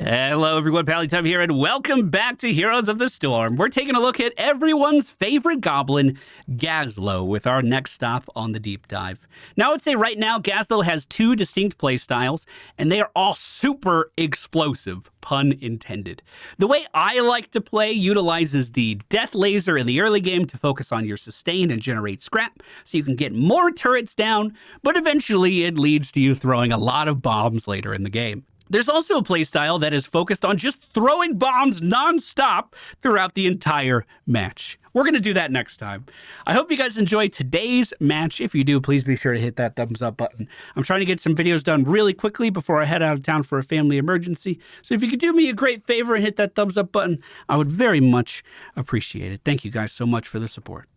Hello everyone, Pallytime here, and welcome back to Heroes of the Storm. We're taking a look at everyone's favorite goblin, Gazlowe, with our next stop on the deep dive. Now, I would say right now, Gazlowe has two distinct playstyles, and they are all super explosive, pun intended. The way I like to play utilizes the death laser in the early game to focus on your sustain and generate scrap, so you can get more turrets down, but eventually it leads to you throwing a lot of bombs later in the game. There's also a playstyle that is focused on just throwing bombs non-stop throughout the entire match. We're going to do that next time. I hope you guys enjoy today's match. If you do, please be sure to hit that thumbs up button. I'm trying to get some videos done really quickly before I head out of town for a family emergency. So if you could do me a great favor and hit that thumbs up button, I would very much appreciate it. Thank you guys so much for the support.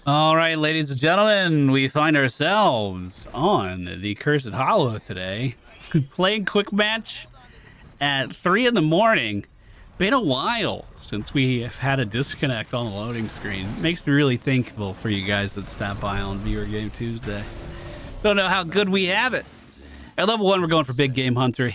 All right, ladies and gentlemen, we find ourselves on the Cursed Hollow today. Playing quick match at 3 in the morning. Been a while since we have had a disconnect on the loading screen. Makes me really thankful for you guys that stopped by on Viewer Game Tuesday. Don't know how good we have it. At level 1, we're going for Big Game Hunter,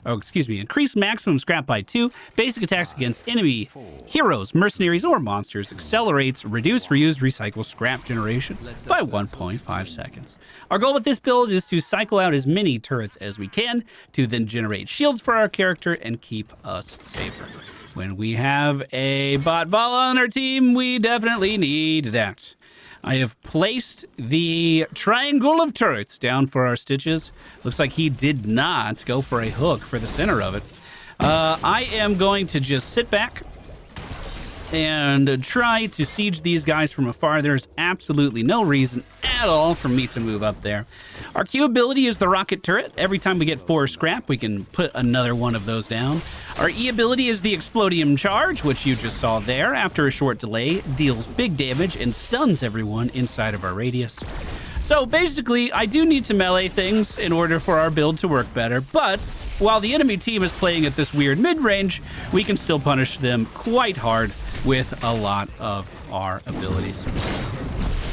increase maximum scrap by 2, basic attacks against enemy heroes, mercenaries, or monsters, accelerates reduce, reuse, recycle scrap generation by 1.5 seconds. Our goal with this build is to cycle out as many turrets as we can to then generate shields for our character and keep us safer. When we have a bot Vala on our team, we definitely need that. I have placed the triangle of turrets down for our Stitches. Looks like he did not go for a hook for the center of it. I am going to just sit back and try to siege these guys from afar. There's absolutely no reason at all for me to move up there. Our Q ability is the rocket turret. Every time we get 4 scrap, we can put another one of those down. Our E ability is the explodium charge, which you just saw there. After a short delay, deals big damage and stuns everyone inside of our radius. So basically, I do need to melee things in order for our build to work better, but while the enemy team is playing at this weird mid-range, we can still punish them quite hard with a lot of our abilities.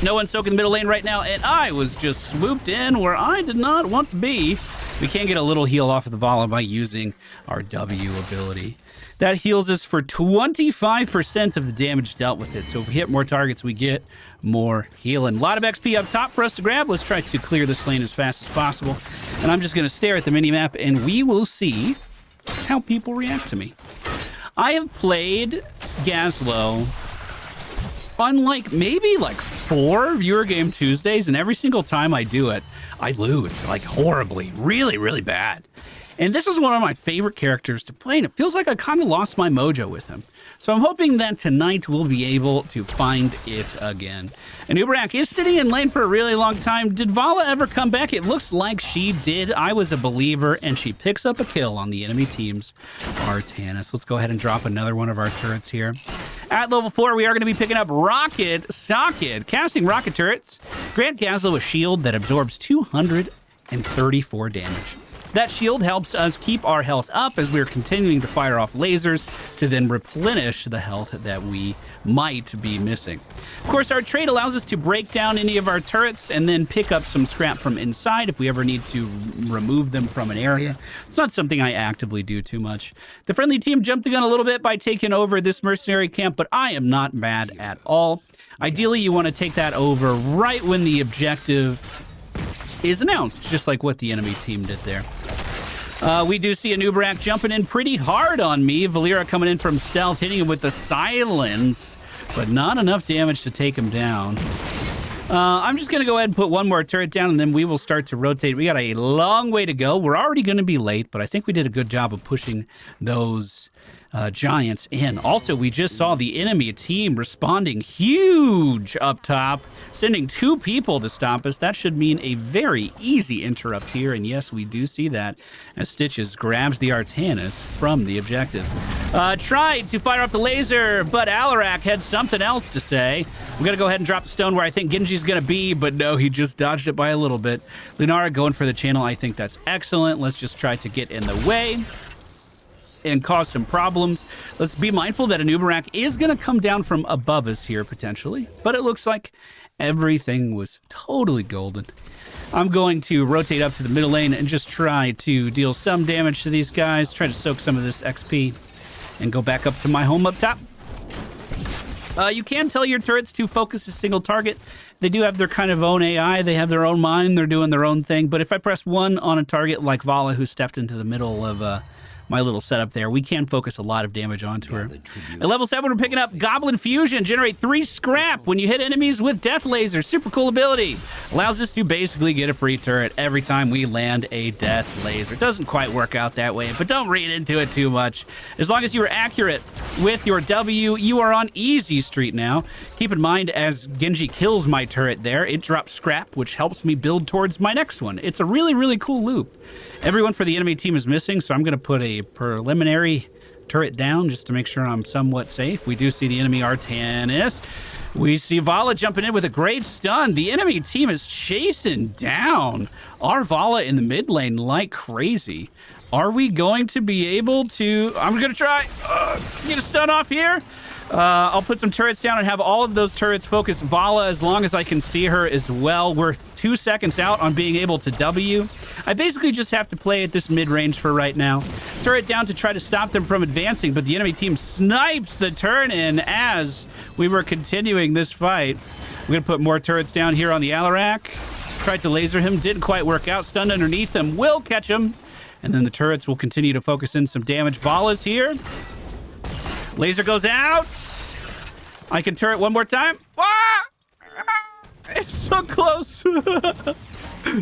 No one's soaking the middle lane right now, and I was just swooped in where I did not want to be. We can get a little heal off of the Vala by using our W ability. That heals us for 25% of the damage dealt with it. So if we hit more targets, we get more healing. A lot of XP up top for us to grab. Let's try to clear this lane as fast as possible. And I'm just going to stare at the minimap, and we will see how people react to me. I have played Gazlowe on maybe 4 Viewer Game Tuesdays, and every single time I do it, I lose horribly, really, really bad. And this is one of my favorite characters to play, and it feels like I kind of lost my mojo with him. So I'm hoping that tonight we'll be able to find it again. And Uberak is sitting in lane for a really long time. Did Vala ever come back? It looks like she did. I was a believer, and she picks up a kill on the enemy team's Artanis. Let's go ahead and drop another one of our turrets here. At level 4, we are going to be picking up Rocket Socket. Casting rocket turrets grant Gazlowe a shield that absorbs 234 damage. That shield helps us keep our health up as we're continuing to fire off lasers to then replenish the health that we might be missing. Of course, our trait allows us to break down any of our turrets and then pick up some scrap from inside if we ever need to remove them from an area. It's not something I actively do too much. The friendly team jumped the gun a little bit by taking over this mercenary camp, but I am not mad at all. Ideally, you want to take that over right when the objective is announced, just like what the enemy team did there. We do see a Nubarak jumping in pretty hard on me. Valera coming in from stealth, hitting him with the silence, but not enough damage to take him down. I'm just going to go ahead and put one more turret down, and then we will start to rotate. We got a long way to go. We're already going to be late, but I think we did a good job of pushing those giants in. Also, we just saw the enemy team responding huge up top, sending 2 people to stop us. That should mean a very easy interrupt here, and yes, we do see that as Stitches grabs the Artanis from the objective. Tried to fire up the laser, but Alarak had something else to say. We're going to go ahead and drop the stone where I think Genji's going to be, but no, he just dodged it by a little bit. Lunara going for the channel. I think that's excellent. Let's just try to get in the way and cause some problems. Let's be mindful that an Uberak is going to come down from above us here, potentially. But it looks like Everything was totally golden. I'm going to rotate up to the middle lane and just try to deal some damage to these guys, try to soak some of this XP, and go back up to my home up top. You can tell your turrets to focus a single target. They do have their kind of own AI. They have their own mind. They're doing their own thing. But if I press one on a target like Vala, who stepped into the middle of my little setup there, we can focus a lot of damage onto her. At level 7, we're picking up Goblin Fusion. Generate 3 scrap when you hit enemies with Death Laser. Super cool ability. Allows us to basically get a free turret every time we land a Death Laser. Doesn't quite work out that way, but don't read into it too much. As long as you are accurate with your W, you are on easy street now. Keep in mind, as Genji kills my turret there, it drops scrap, which helps me build towards my next one. It's a really, really cool loop. Everyone for the enemy team is missing, so I'm going to put a preliminary turret down just to make sure I'm somewhat safe. We do see the enemy Artanis. We see Vala jumping in with a great stun. The enemy team is chasing down our Vala in the mid lane like crazy. Are we going to be able to... I'm going to try. Get a stun off here. I'll put some turrets down and have all of those turrets focus Vala as long as I can see her as well. We're 2 seconds out on being able to W. I basically just have to play at this mid-range for right now. Turret down to try to stop them from advancing, but the enemy team snipes the turn-in as we were continuing this fight. We're going to put more turrets down here on the Alarak. Tried to laser him, didn't quite work out. Stunned underneath him, will catch him. And then the turrets will continue to focus in some damage. Vala's here. Laser goes out. I can turret one more time. Ah! It's so close.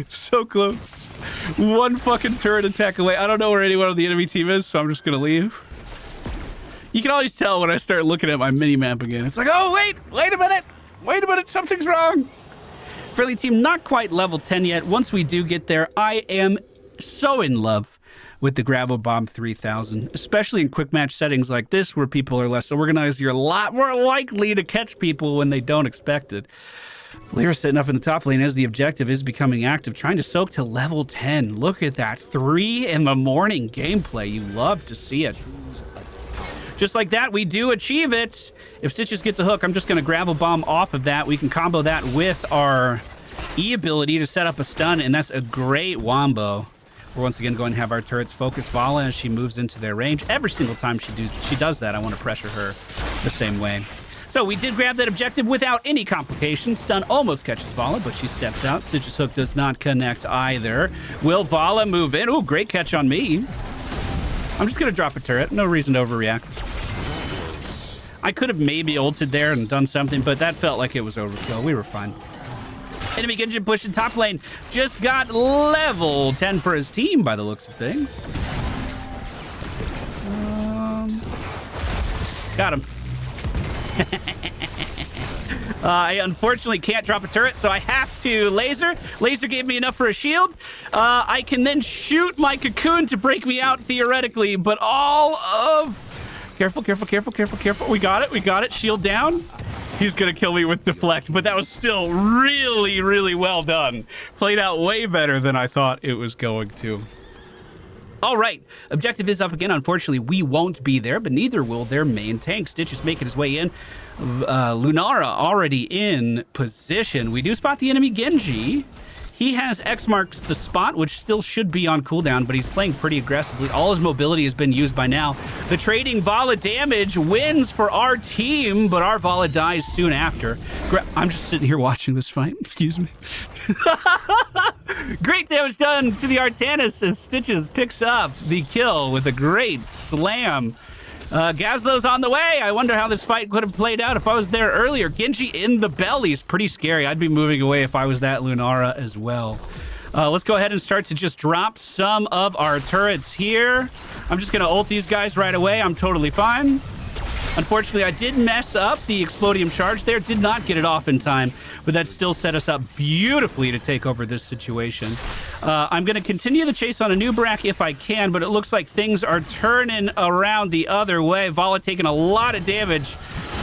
So close. One fucking turret attack away. I don't know where anyone on the enemy team is, so I'm just going to leave. You can always tell when I start looking at my mini-map again. It's like, oh, wait a minute, something's wrong. Friendly team not quite level 10 yet. Once we do get there, I am so in love with the Gravel Bomb 3000, especially in quick match settings like this where people are less organized. You're a lot more likely to catch people when they don't expect it. Valeera sitting up in the top lane as the objective is becoming active, trying to soak to level 10. Look at that 3 in the morning gameplay. You love to see it. Just like that, we do achieve it. If Stitches gets a hook, I'm just going to Gravel Bomb off of that. We can combo that with our E ability to set up a stun, and that's a great wombo. We're once again going to have our turrets focus Vala as she moves into their range. Every single time she does that, I want to pressure her the same way. So we did grab that objective without any complications. Stun almost catches Vala, but she steps out. Stitch's hook does not connect either. Will Vala move in? Oh, great catch on me. I'm just going to drop a turret. No reason to overreact. I could have maybe ulted there and done something, but that felt like it was overkill. We were fine. Enemy Genji pushing top lane. Just got level 10 for his team by the looks of things. Got him. I unfortunately can't drop a turret, so I have to laser. Laser gave me enough for a shield. I can then shoot my cocoon to break me out theoretically, but all of... Careful. We got it. Shield down. He's going to kill me with deflect, but that was still really, really well done. Played out way better than I thought it was going to. All right, objective is up again. Unfortunately, we won't be there, but neither will their main tank. Stitch is making his way in. Lunara already in position. We do spot the enemy Genji. He has X marks the spot, which still should be on cooldown, but he's playing pretty aggressively. All his mobility has been used by now. The trading Vala damage wins for our team, but our Vala dies soon after. I'm just sitting here watching this fight. Excuse me. Great damage done to the Artanis as Stitches picks up the kill with a great slam. Gazlowe's on the way. I wonder how this fight could have played out if I was there earlier. Genji in the belly is pretty scary. I'd be moving away if I was that Lunara as well. Let's go ahead and start to just drop some of our turrets here. I'm just going to ult these guys right away. I'm totally fine. Unfortunately, I did mess up the Explodium charge there. Did not get it off in time, but that still set us up beautifully to take over this situation. I'm going to continue the chase on a new Brack if I can, but it looks like things are turning around the other way. Vala taking a lot of damage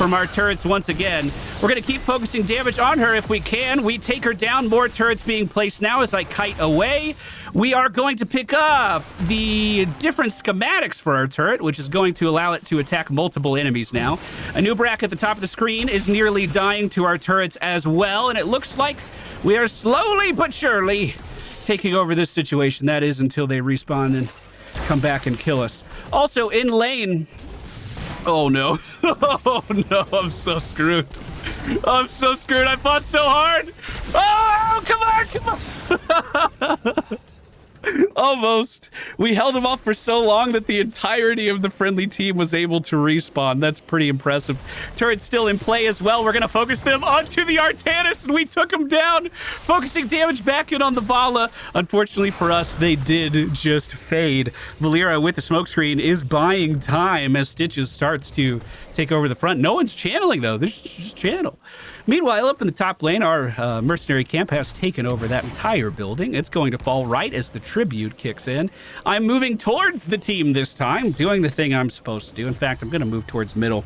from our turrets once again. We're going to keep focusing damage on her if we can. We take her down. More turrets being placed now as I kite away. We are going to pick up the different schematics for our turret, which is going to allow it to attack multiple enemies now. A new brack at the top of the screen is nearly dying to our turrets as well, and it looks like we are slowly but surely taking over this situation. That is until they respawn and come back and kill us. Also, in lane... Oh, no. Oh, no. I'm so screwed. I'm so screwed. I fought so hard. Oh, come on, come on. Almost. We held them off for so long that the entirety of the friendly team was able to respawn. That's pretty impressive. Turret's still in play as well. We're going to focus them onto the Artanis, and we took them down. Focusing damage back in on the Vala. Unfortunately for us, they did just fade. Valera with the smokescreen is buying time as Stitches starts to take over the front. No one's channeling, though. There's just channel. Meanwhile, up in the top lane, our mercenary camp has taken over that entire building. It's going to fall right as the tribute kicks in. I'm moving towards the team this time, doing the thing I'm supposed to do. In fact, I'm going to move towards middle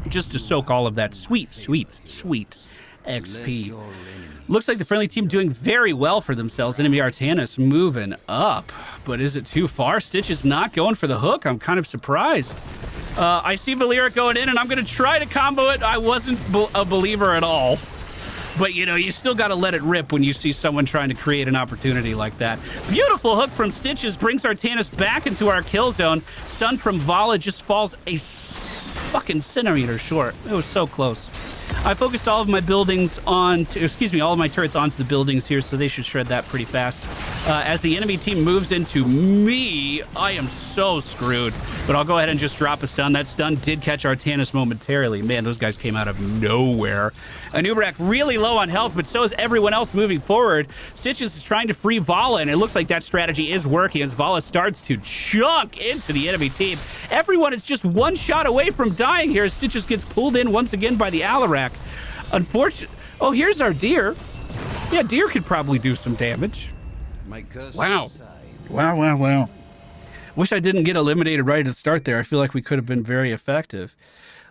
just to soak all of that sweet, sweet, sweet XP. Looks like the friendly team doing very well for themselves. Enemy Artanis moving up, but is it too far? Stitch is not going for the hook. I'm kind of surprised. I see Valera going in, and I'm going to try to combo it. I wasn't a believer at all. But, you know, you still got to let it rip when you see someone trying to create an opportunity like that. Beautiful hook from Stitches brings Artanis back into our kill zone. Stun from Vala just falls a fucking centimeter short. It was so close. I focused all of my buildings onto, excuse me, all of my turrets onto the buildings here, so they should shred that pretty fast. As the enemy team moves into me, I am so screwed. But I'll go ahead and just drop a stun. That stun did catch Artanis momentarily. Man, those guys came out of nowhere. Anubrak really low on health, but so is everyone else moving forward. Stitches is trying to free Vala, and it looks like that strategy is working as Vala starts to chunk into the enemy team. Everyone is just one shot away from dying here as Stitches gets pulled in once again by the Alarak. Unfortunately... Oh, here's our deer. Yeah, deer could probably do some damage. Wow. Wow, wow, wow. Wish I didn't get eliminated right at the start there. I feel like we could have been very effective.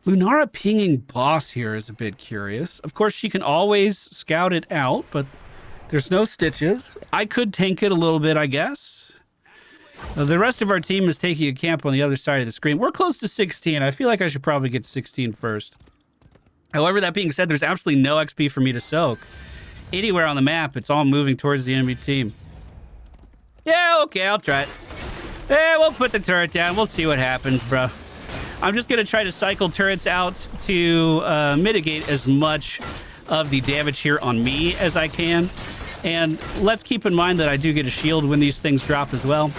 Lunara pinging boss here is a bit curious. Of course, she can always scout it out, but there's no Stitches. I could tank it a little bit, I guess. The rest of our team is taking a camp on the other side of the screen. We're close to 16. I feel like I should probably get 16 first. However, that being said, there's absolutely no XP for me to soak. Anywhere on the map, it's all moving towards the enemy team. Yeah, okay, I'll try it. Yeah, we'll put the turret down. We'll see what happens, bro. I'm just going to try to cycle turrets out to mitigate as much of the damage here on me as I can. And let's keep in mind that I do get a shield when these things drop as well.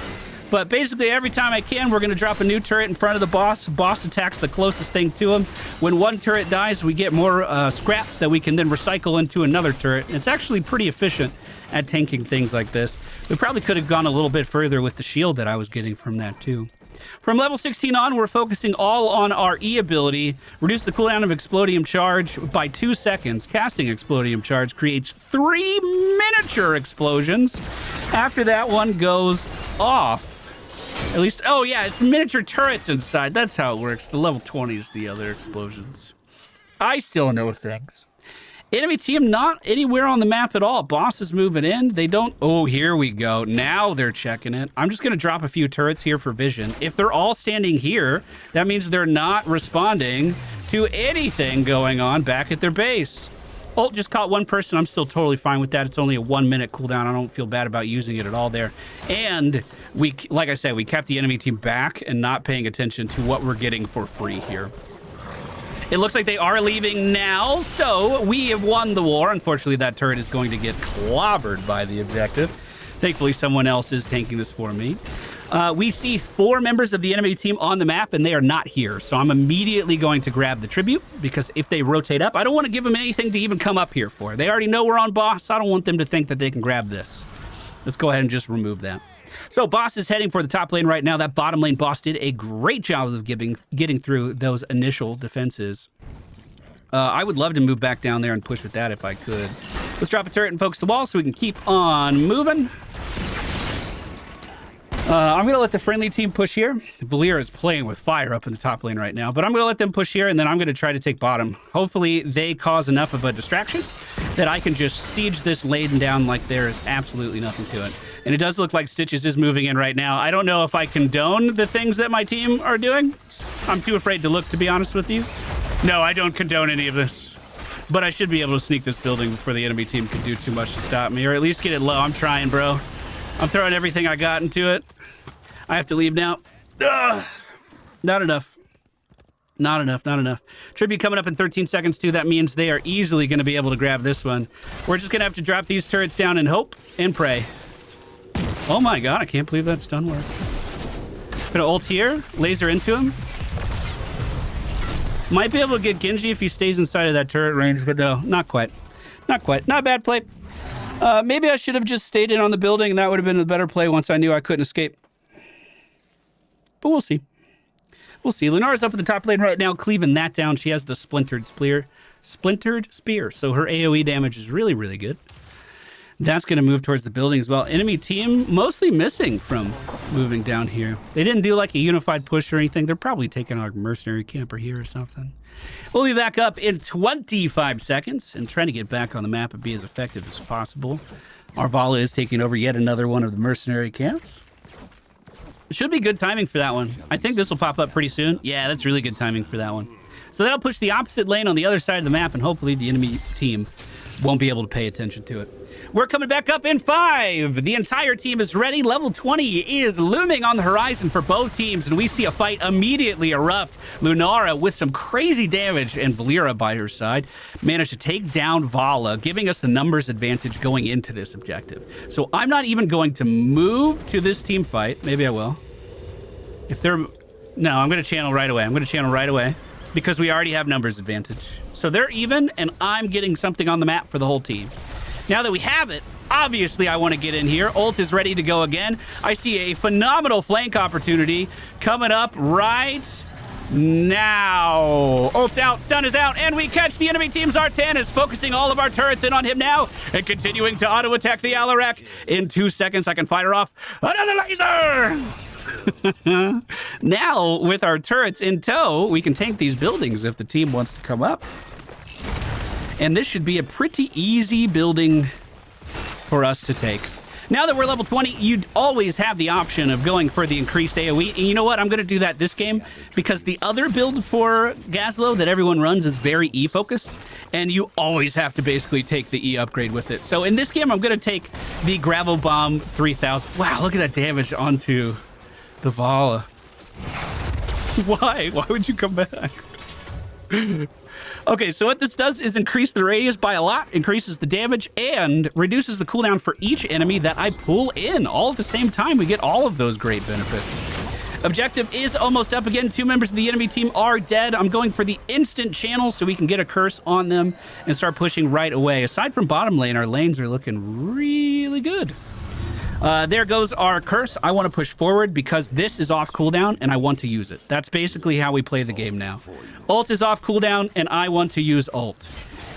But basically, every time I can, we're going to drop a new turret in front of the boss. Boss attacks the closest thing to him. When one turret dies, we get more scrap that we can then recycle into another turret. It's actually pretty efficient at tanking things like this. We probably could have gone a little bit further with the shield that I was getting from that, too. From level 16 on, we're focusing all on our E ability. Reduce the cooldown of Explodium Charge by 2 seconds. Casting Explodium Charge creates 3 miniature explosions. After that one goes off. At least, oh yeah, it's miniature turrets inside. That's how it works. The level 20 is the other explosions. I still know things. Enemy team not anywhere on the map at all. Boss is moving in. They don't... Oh, here we go. Now they're checking it. I'm just going to drop a few turrets here for vision. If they're all standing here, that means they're not responding to anything going on back at their base. Ult just caught one person. I'm still totally fine with that. It's only a 1-minute cooldown. I don't feel bad about using it at all there. And we, like I said, we kept the enemy team back and not paying attention to what we're getting for free here. It looks like they are leaving now, so we have won the war. Unfortunately, that turret is going to get clobbered by the objective. Thankfully, someone else is tanking this for me. We see 4 members of the enemy team on the map, and they are not here. So I'm immediately going to grab the tribute, because if they rotate up, I don't want to give them anything to even come up here for. They already know we're on boss. I don't want them to think that they can grab this. Let's go ahead and just remove that. So boss is heading for the top lane right now. That bottom lane boss did a great job of getting through those initial defenses. I would love to move back down there and push with that if I could. Let's drop a turret and focus the wall so we can keep on moving. I'm going to let the friendly team push here. Brawler is playing with fire up in the top lane right now, but I'm going to let them push here, and then I'm going to try to take bottom. Hopefully, they cause enough of a distraction that I can just siege this lane down like there is absolutely nothing to it. And it does look like Stitches is moving in right now. I don't know if I condone the things that my team are doing. I'm too afraid to look, to be honest with you. No, I don't condone any of this. But I should be able to sneak this building before the enemy team can do too much to stop me, or at least get it low. I'm trying, bro. I'm throwing everything I got into it. I have to leave now. Ugh. Not enough. Not enough, not enough. Tribute coming up in 13 seconds, too. That means they are easily going to be able to grab this one. We're just going to have to drop these turrets down and hope and pray. Oh, my God. I can't believe that stun worked. Gonna ult here. Laser into him. Might be able to get Genji if he stays inside of that turret range, but no, not quite. Not quite. Not a bad play. Maybe I should have just stayed in on the building, and that would have been a better play once I knew I couldn't escape. But we'll see. We'll see. Lunara's up in the top lane right now, cleaving that down. She has the splintered spear. So her AoE damage is really, really good. That's going to move towards the building as well. Enemy team mostly missing from moving down here. They didn't do like a unified push or anything. They're probably taking our mercenary camper here or something. We'll be back up in 25 seconds and trying to get back on the map and be as effective as possible. Arvala is taking over yet another one of the mercenary camps. It should be good timing for that one. I think this will pop up pretty soon. Yeah, that's really good timing for that one. So that'll push the opposite lane on the other side of the map, and hopefully the enemy team won't be able to pay attention to it. We're coming back up in 5. The entire team is ready. Level 20 is looming on the horizon for both teams, and we see a fight immediately erupt. Lunara with some crazy damage, and Brawler by her side managed to take down Vala, giving us the numbers advantage going into this objective. So I'm not even going to move to this team fight. Maybe I will. If they're... No, I'm going to channel right away. I'm going to channel right away because we already have numbers advantage. So they're even, and I'm getting something on the map for the whole team. Now that we have it, obviously I want to get in here. Ult is ready to go again. I see a phenomenal flank opportunity coming up right now. Ult's out, stun is out, and we catch the enemy team's Artanis, focusing all of our turrets in on him now and continuing to auto-attack the Alarak. In 2 seconds, I can fire off another laser! Now, with our turrets in tow, we can tank these buildings if the team wants to come up. And this should be a pretty easy building for us to take. Now that we're level 20, you'd always have the option of going for the increased AoE. And you know what? I'm going to do that this game because the other build for Gazlowe that everyone runs is very E-focused. And you always have to basically take the E upgrade with it. So in this game, I'm going to take the Gravel Bomb 3000. Wow, look at that damage onto the Vala. Why? Why would you come back? Okay, so what this does is increase the radius by a lot, increases the damage, and reduces the cooldown for each enemy that I pull in. All at the same time, we get all of those great benefits. Objective is almost up again. 2 members of the enemy team are dead. I'm going for the instant channel so we can get a curse on them and start pushing right away. Aside from bottom lane, our lanes are looking really good. There goes our curse. I want to push forward because this is off cooldown and I want to use it. That's basically how we play the game now. Ult is off cooldown and I want to use ult.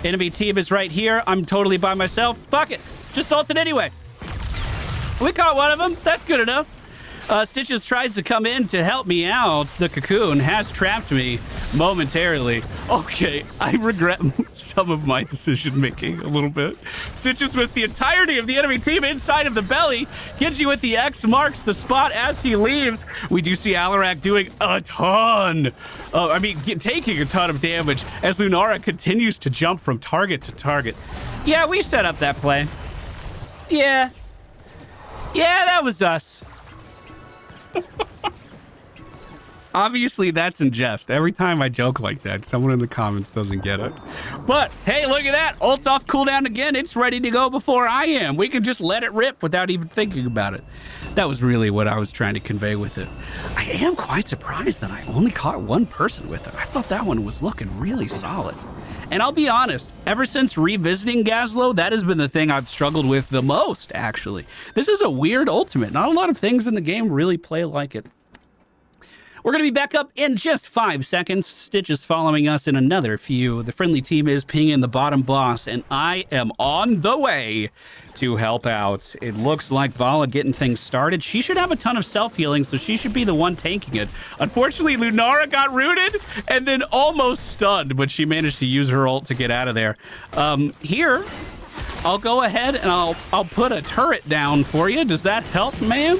Enemy team is right here. I'm totally by myself. Fuck it. Just ult it anyway. We caught one of them. That's good enough. Stitches tries to come in to help me out. The cocoon has trapped me momentarily. Okay, I regret some of my decision making a little bit. Stitches with the entirety of the enemy team inside of the belly. Genji with the X marks the spot as he leaves. We do see Alarak doing a ton. Taking a ton of damage as Lunara continues to jump from target to target. Yeah, we set up that play. Yeah, that was us. Obviously, that's in jest. Every time I joke like that, someone in the comments doesn't get it. But, hey, look at that. Ult's off cooldown again. It's ready to go before I am. We can just let it rip without even thinking about it. That was really what I was trying to convey with it. I am quite surprised that I only caught one person with it. I thought that one was looking really solid. And I'll be honest, ever since revisiting Gazlowe, that has been the thing I've struggled with the most, actually. This is a weird ultimate. Not a lot of things in the game really play like it. We're going to be back up in just 5 seconds. Stitch is following us in another few. The friendly team is pinging the bottom boss, and I am on the way to help out. It looks like Vala getting things started. She should have a ton of self-healing, so she should be the one tanking it. Unfortunately, Lunara got rooted and then almost stunned, but she managed to use her ult to get out of there. Here, I'll go ahead and I'll put a turret down for you. Does that help, ma'am?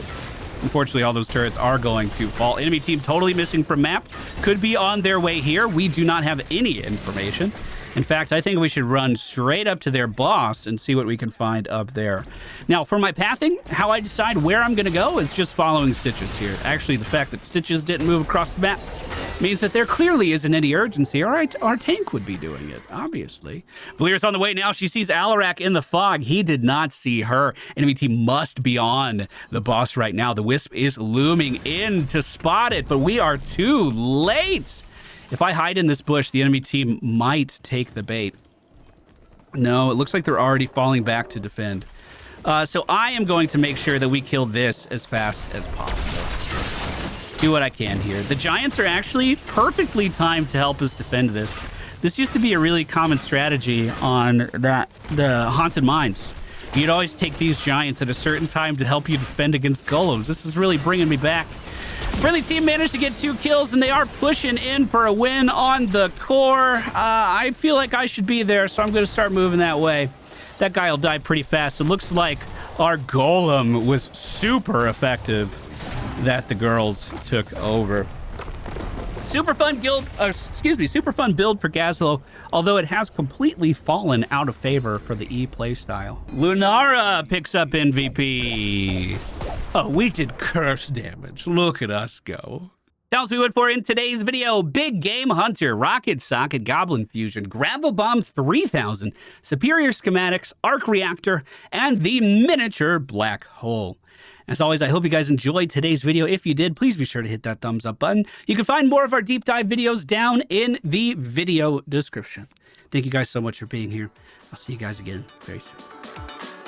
Unfortunately, all those turrets are going to fall. Enemy team totally missing from map. Could be on their way here. We do not have any information. In fact, I think we should run straight up to their boss and see what we can find up there. Now, for my pathing, how I decide where I'm going to go is just following Stitches here. Actually, the fact that Stitches didn't move across the map means that there clearly isn't any urgency. All right, our tank would be doing it, obviously. Valyr's on the way now. She sees Alarak in the fog. He did not see her. Enemy team must be on the boss right now. The Wisp is looming in to spot it, but we are too late. If I hide in this bush, the enemy team might take the bait. No, it looks like they're already falling back to defend. So I am going to make sure that we kill this as fast as possible. Do what I can here. The Giants are actually perfectly timed to help us defend this. This used to be a really common strategy on the Haunted Mines. You'd always take these Giants at a certain time to help you defend against golems. This is really bringing me back. Friendly team managed to get 2 kills, and they are pushing in for a win on the core. I feel like I should be there, so I'm going to start moving that way. That guy will die pretty fast. It looks like our golem was super effective that the girls took over. Super fun build for Gazlowe, although it has completely fallen out of favor for the E playstyle. Lunara picks up MVP. Oh, we did curse damage. Look at us go. Sounds we went for in today's video: Big Game Hunter, Rocket Socket, Goblin Fusion, Gravel Bomb 3000, Superior Schematics, Arc Reactor, and the Miniature Black Hole. As always, I hope you guys enjoyed today's video. If you did, please be sure to hit that thumbs up button. You can find more of our deep dive videos down in the video description. Thank you guys so much for being here. I'll see you guys again very soon.